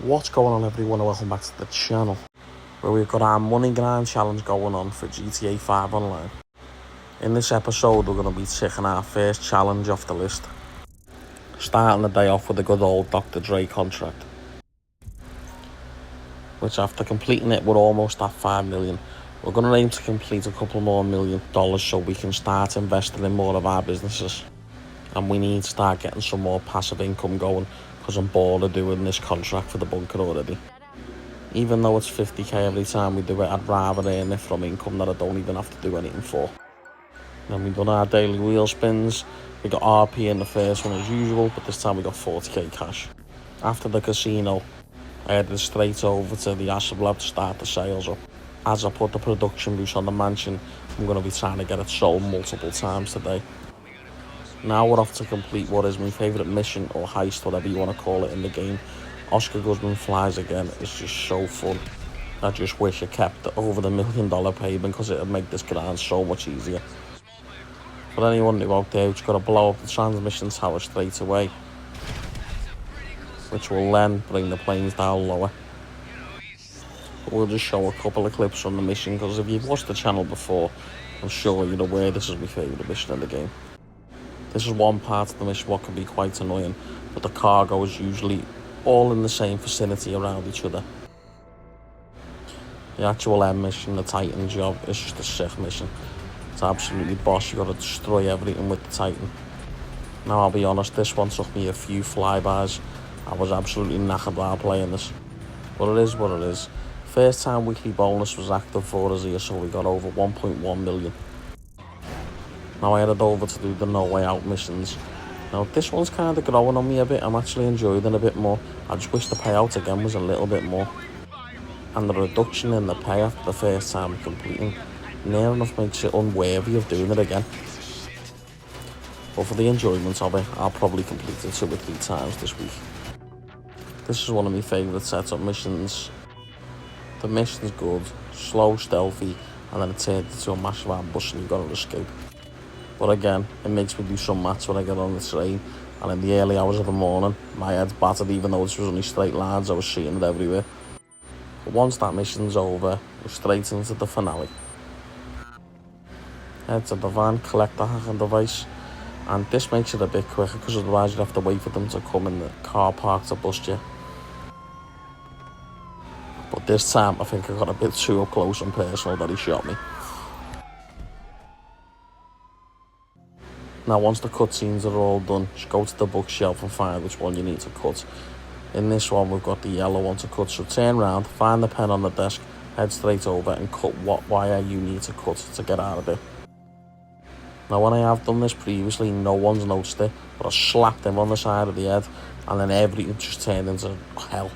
What's going on, everyone, and welcome back to the channel, where we've got our money grind challenge going on for GTA 5 Online. In this episode, we're going to be ticking our first challenge off the list, starting the day off with a good old Dr. Dre contract, which after completing it, we're almost at 5 million. We're going to aim to complete a couple more $1 million so we can start investing in more of our businesses, and we need to start getting some more passive income going, because I'm bored of doing this contract for the bunker already. Even though it's 50k every time we do it, I'd rather earn it from income that I don't even have to do anything for. Then we've done our daily wheel spins. We got RP in the first one as usual, but this time we got 40k cash. After the casino, I headed straight over to the Asset Lab to start the sales up. As I put the production boost on the mansion, I'm going to be trying to get it sold multiple times today. Now we're off to complete what is my favourite mission or heist, whatever you want to call it, in the game. Oscar Guzman flies again. It's just so fun. I just wish I kept over the $1 million payment, because it would make this grind so much easier. For anyone new out there, we've just got to blow up the transmission tower straight away, which will then bring the planes down lower. But we'll just show a couple of clips from the mission, because if you've watched the channel before, I'm sure you're aware this is my favourite mission in the game. This is one part of the mission what can be quite annoying, but the cargo is usually all in the same vicinity around each other. The actual end mission, the Titan job, is just a sick mission. It's absolutely boss. You got to destroy everything with the Titan. Now I'll be honest, this one took me a few flybys. I was absolutely knackered while playing this, but it is what it is. First time weekly bonus was active for us here, so we got over 1.1 million. Now I headed over to do the No Way Out missions. Now this one's kind of growing on me a bit. I'm actually enjoying it a bit more. I just wish the payout again was a little bit more. And the reduction in the pay after the first time completing near enough makes it unworthy of doing it again. But for the enjoyment of it, I'll probably complete it 2 or 3 times this week. This is one of my favourite setup missions. The mission's good, slow, stealthy, and then it turns into a massive ambush and you've got to escape. But again, it makes me do some maths when I get on the train, and in the early hours of the morning, my head's battered. Even though this was only straight lines, I was seeing it everywhere. But once that mission's over, we're straight into the finale. Head to the van, collect the hacking device, and this makes it a bit quicker, because otherwise you'd have to wait for them to come in the car park to bust you. But this time, I think I got a bit too up close and personal that he shot me. Now once the cutscenes are all done, just go to the bookshelf and find which one you need to cut. In this one we've got the yellow one to cut, so turn around, find the pen on the desk, head straight over and cut what wire you need to cut to get out of it. Now when I have done this previously, no one's noticed it, but I slapped him on the side of the head, and then everything just turned into hell.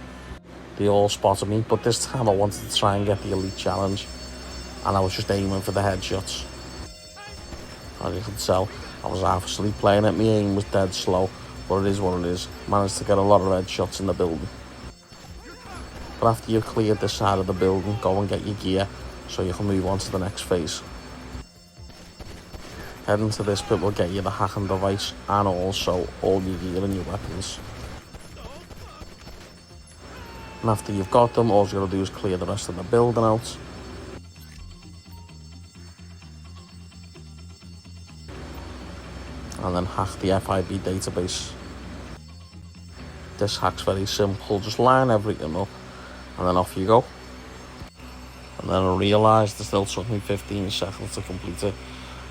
They all spotted me, but this time I wanted to try and get the elite challenge, and I was just aiming for the headshots. As you can tell, I was half asleep playing it. My aim was dead slow, but it is what it is. Managed to get a lot of headshots in the building. But after you've cleared this side of the building, go and get your gear so you can move on to the next phase. Heading to this bit will get you the hacking device and also all your gear and your weapons. And after you've got them, all you gotta do is clear the rest of the building out. And then hack the FIB database. This hack's very simple, just line everything up and then off you go. And then I realised it still took me 15 seconds to complete it,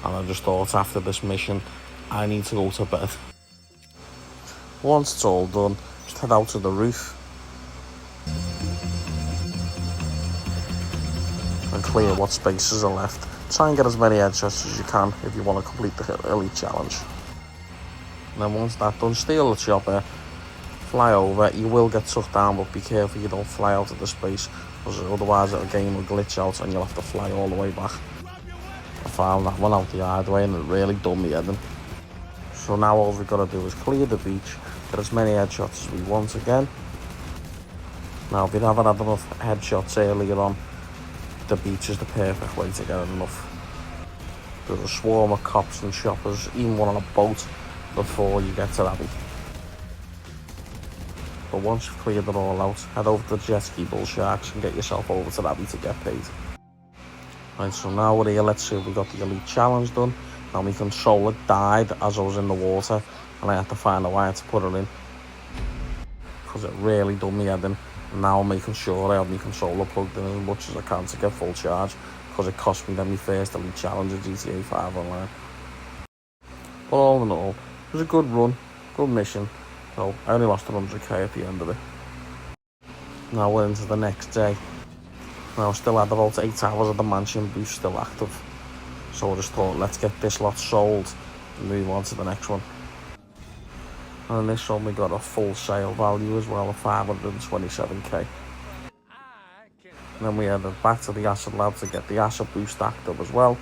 and I just thought after this mission I need to go to bed. Once it's all done, just head out to the roof and clear what spaces are left. Try and get as many headshots as you can if you want to complete the elite challenge. And then once that's done, steal the chopper, fly over. You will get sucked down, but be careful you don't fly out of the space, because otherwise the game will glitch out and you'll have to fly all the way back. I found that one out the hard way and it really done me head in. So now all we've got to do is clear the beach, get as many headshots as we want again. Now if you haven't had enough headshots earlier on, the beach is the perfect way to get enough. There's a swarm of cops and choppers, even one on a boat, before you get to Abbey. But once you've cleared it all out, head over to the jet ski bull sharks and get yourself over to Abbey to get paid. Right, so now we're here, let's see if we got the elite challenge done. Now my controller died as I was in the water and I had to find a wire to put it in, because it really done me head in. And now I'm making sure I have my controller plugged in as much as I can to get full charge, because it cost me then my first elite challenge at GTA 5 Online. But all in all, it was a good run, good mission. So I only lost 100k at the end of it. Now we're into the next day. Now I still had about 8 hours of the mansion boost still active. So I just thought, let's get this lot sold and move on to the next one. And this one we got a full sale value as well of 527k. And then we headed back to the asset lab to get the asset boost active as well,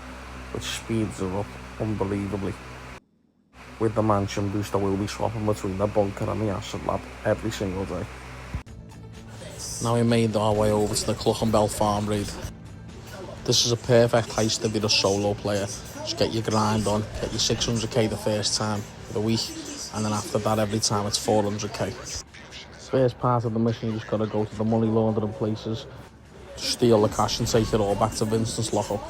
which speeds her up unbelievably. With the mansion boost I will be swapping between the bunker and the asset lab every single day. Now we made our way over to the Cluckenbell farm raid. This is a perfect heist if you're a solo player. Just get your grind on, get your 600k the first time for the week, and then after that every time it's 400k. First part of the mission, you just gotta go to the money laundering places, steal the cash and take it all back to Vincent's lockup.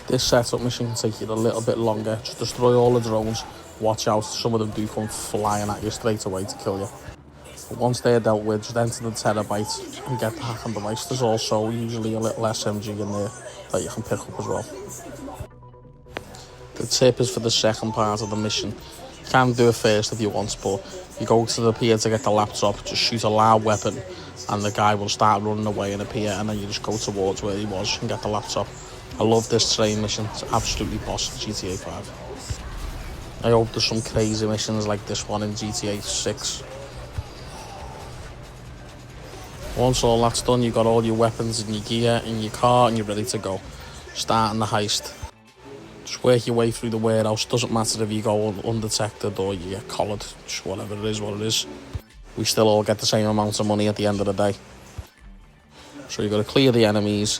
This setup mission can take you a little bit longer. Just destroy all the drones, watch out, some of them do come flying at you straight away to kill you. But once they're dealt with, just enter the terabyte and get the hacking device. There's also usually a little SMG in there that you can pick up as well. The tip is for the second part of the mission. You can do it first if you want, but you go to the pier to get the laptop, just shoot a loud weapon and the guy will start running away in a pier, and then you just go towards where he was and get the laptop. I love this train mission, it's absolutely boss in GTA 5. I hope there's some crazy missions like this one in GTA 6. Once all that's done, you've got all your weapons and your gear in your car and you're ready to go. Starting the heist. Just work your way through the warehouse. Doesn't matter if you go undetected or you get collared. Just whatever it is, what it is. We still all get the same amount of money at the end of the day. So you've got to clear the enemies,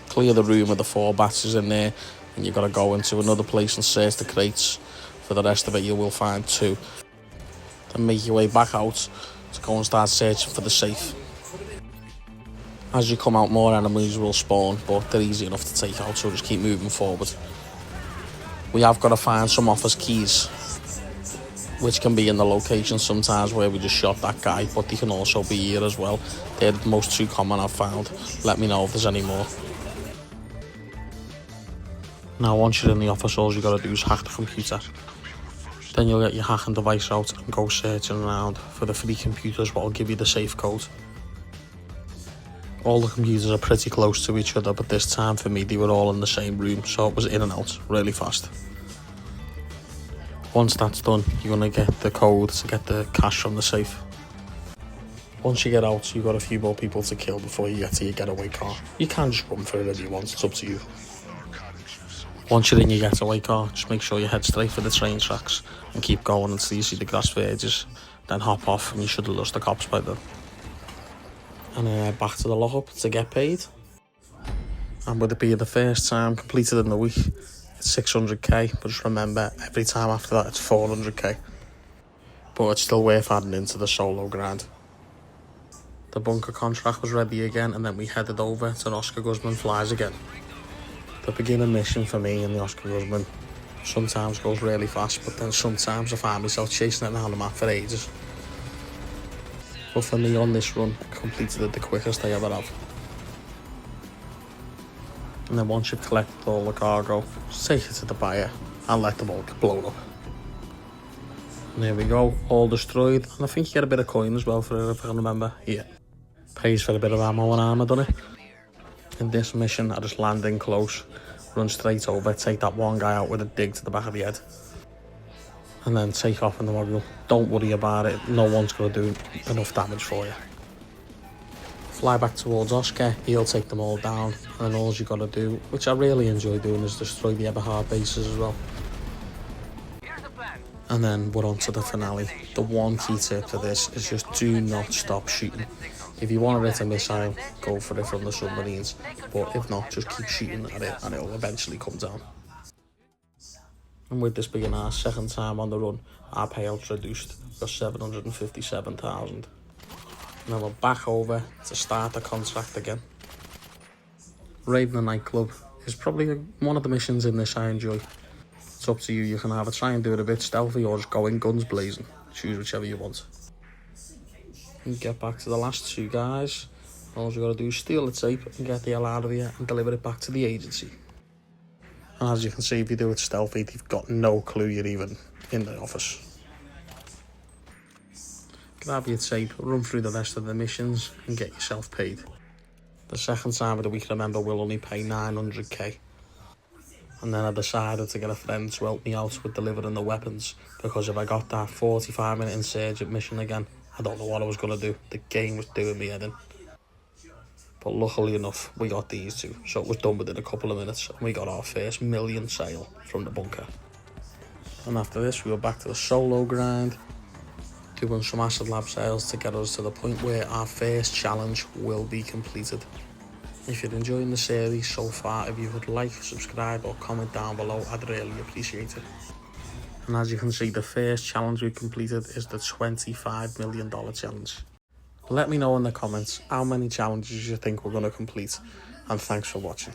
clear the room with the 4 batches in there, and you've got to go into another place and search the crates. For the rest of it, you will find 2. Then make your way back out to go and start searching for the safe. As you come out, more enemies will spawn, but they're easy enough to take out, so just keep moving forward. We have got to find some office keys, which can be in the location sometimes where we just shot that guy, but they can also be here as well. They're the most 2 common I've found. Let me know if there's any more. Now once you're in the office, all you got to do is hack the computer. Then you'll get your hacking device out and go searching around for the 3 computers what will give you the safe code. All the computers are pretty close to each other, but this time for me they were all in the same room, so it was in and out really fast. Once that's done, you're going to get the code to get the cash from the safe. Once you get out, you've got a few more people to kill before you get to your getaway car. You can just run for it if you want, it's up to you. Once you're in your getaway car, just make sure you head straight for the train tracks and keep going until you see the grass verges, then hop off and you should have lost the cops by then. And then head back to the lockup to get paid. And with it being the first time completed in the week, it's 600k, but just remember, every time after that it's 400k. But it's still worth adding into the solo grind. The bunker contract was ready again, and then we headed over to Oscar Guzman Flies again. The beginning mission for me in the Oscar Guzman sometimes goes really fast, but then sometimes I find myself chasing it around the map for ages. But for me on this run, I completed it the quickest I ever have. And then once you've collected all the cargo, just take it to the buyer and let them all get blown up. And there we go, all destroyed. And I think you get a bit of coin as well for it, if I can remember. Yeah. Pays for a bit of ammo and armour, doesn't it? In this mission, I just land in close, run straight over, take that one guy out with a dig to the back of the head, and then take off in the module. Don't worry about it, no one's going to do enough damage for you. Fly back towards Oscar, he'll take them all down, and then all you got to do, which I really enjoy doing, is destroy the Eberhard bases as well. And then we're on to the finale. The one key tip to this is just do not stop shooting. If you want to hit a missile, go for it from the submarines, but if not, just keep shooting at it and it'll eventually come down. And with this being our second time on the run, our payouts reduced for 757,000. Now we're back over to start the contract again. Raiding a nightclub is probably one of the missions in this I enjoy. It's up to you, you can either try and do it a bit stealthy or just go in guns blazing. Choose whichever you want. And get back to the last two guys. All you gotta do is steal the tape and get the hell out of here and deliver it back to the agency. And as you can see, if you do it stealthy, they've got no clue you're even in the office. Grab your tape, run through the rest of the missions and get yourself paid. The second time of the week, remember, we'll only pay 900k. And then I decided to get a friend to help me out with delivering the weapons, because if I got that 45-minute insurgent mission again, I don't know what I was going to do. The game was doing me head in. But luckily enough, we got these two, so it was done within a couple of minutes, and we got our first million sale from the bunker. And after this, we were back to the solo grind, doing some acid lab sales to get us to the point where our first challenge will be completed. If you're enjoying the series so far, if you would like, subscribe or comment down below, I'd really appreciate it. And as you can see, the first challenge we've completed is the $25 million challenge. Let me know in the comments how many challenges you think we're going to complete, and thanks for watching.